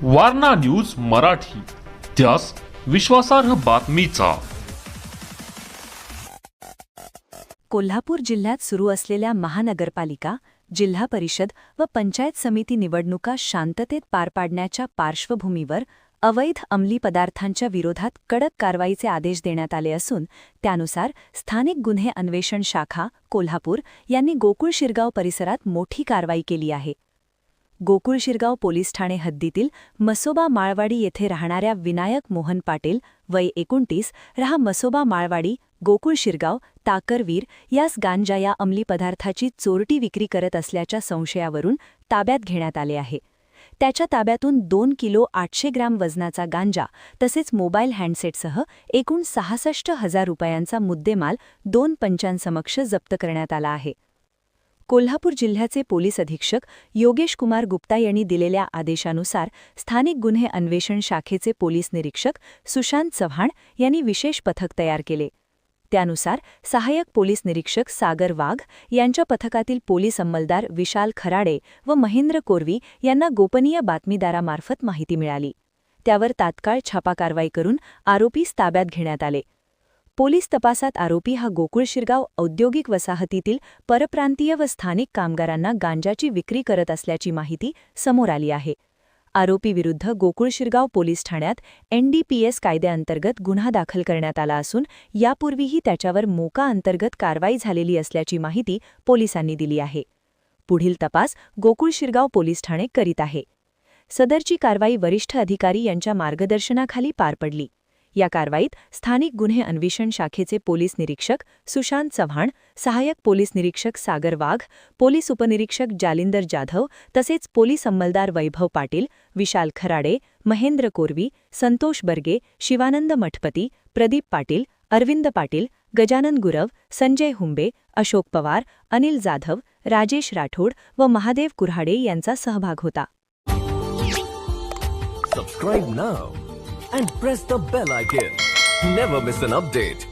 Warna news Marathi, त्यास विश्वासार्ह बातमीचा. कोल्हापूर जिल्ह्यात सुरू असलेल्या महानगरपालिका, जिल्हा परिषद व पंचायत समिती निवडणुका शांततेत पार पाडण्याच्या पार्श्वभूमीवर अवैध अंमली पदार्थांच्या विरोधात कडक कारवाईचे आदेश देण्यात आले असून त्यानुसार स्थानिक गुन्हे अन्वेषण शाखा कोल्हापूर यांनी गोकुळ शिरगाव परिसरात मोठी कारवाई केली आहे. गोकुळ शिरगाव पोलीस ठाणे हद्दीतील मसोबा माळवाडी येथे राहणाऱ्या विनायक मोहन पाटील वय 29 राहा मसोबा माळवाडी गोकुळ शिरगाव ताकरवीर यास गांजा या अंमली पदार्थाची चोरटी विक्री करत असल्याच्या संशयावरून ताब्यात घेण्यात आले आहे. त्याच्या ताब्यातून 2 किलो 800 ग्रॅम वजनाचा गांजा तसेच मोबाईल हँडसेटसह एकूण 66,000 रुपयांचा मुद्देमाल 2 पंचांसमक्ष जप्त करण्यात आला आहे. कोल्हापूर जिल्ह्याचे पोलीस अधीक्षक योगेश कुमार गुप्ता यांनी दिलेल्या आदेशानुसार स्थानिक गुन्हे अन्वेषण शाखेचे पोलीस निरीक्षक सुशांत चव्हाण यांनी विशेष पथक तयार केले. त्यानुसार सहाय्यक पोलीस निरीक्षक सागर वाघ यांच्या पथकातील पोलीस अंमलदार विशाल खराडे व महेंद्र कोरवी यांना गोपनीय बातमीदारामार्फत माहिती मिळाली. त्यावर तात्काळ छापा कारवाई करून आरोपीस ताब्यात घेण्यात आले. पोलीस तपासात आरोपी हा गोकुळ शिरगाव औद्योगिक वसाहतीतील परप्रांतीय व स्थानिक कामगारांना गांजाची विक्री करत असल्याची माहिती समोर आली आहे. आरोपीविरुद्ध गोकुळ शिरगाव पोलीस ठाण्यात NDPS कायद्याअंतर्गत गुन्हा दाखल करण्यात आला असून यापूर्वीही त्याच्यावर मोका अंतर्गत कारवाई झालेली असल्याची माहिती पोलिसांनी दिली आहे. पुढील तपास गोकुळ शिरगाव पोलीस ठाणे करीत आहे. सदरची कारवाई वरिष्ठ अधिकारी यांच्या मार्गदर्शनाखाली पार पडली. या कारवाईत स्थानिक गुन्हे अन्वेषण शाखेचे पोलीस निरीक्षक सुशांत चव्हाण, सहाय्यक पोलीस निरीक्षक सागर वाघ, पोलीस उपनिरीक्षक जालिंदर जाधव तसेच पोलीस अंमलदार वैभव पाटील, विशाल खराडे, महेंद्र कोरवी, संतोष बर्गे, शिवानंद मठपती, प्रदीप पाटील, अरविंद पाटील, गजानन गुरव, संजय हुंबे, अशोक पवार, अनिल जाधव, राजेश राठोड व महादेव कुऱ्हाडे यांचा सहभाग होता. Subscribe now and press the bell icon. Never miss an update.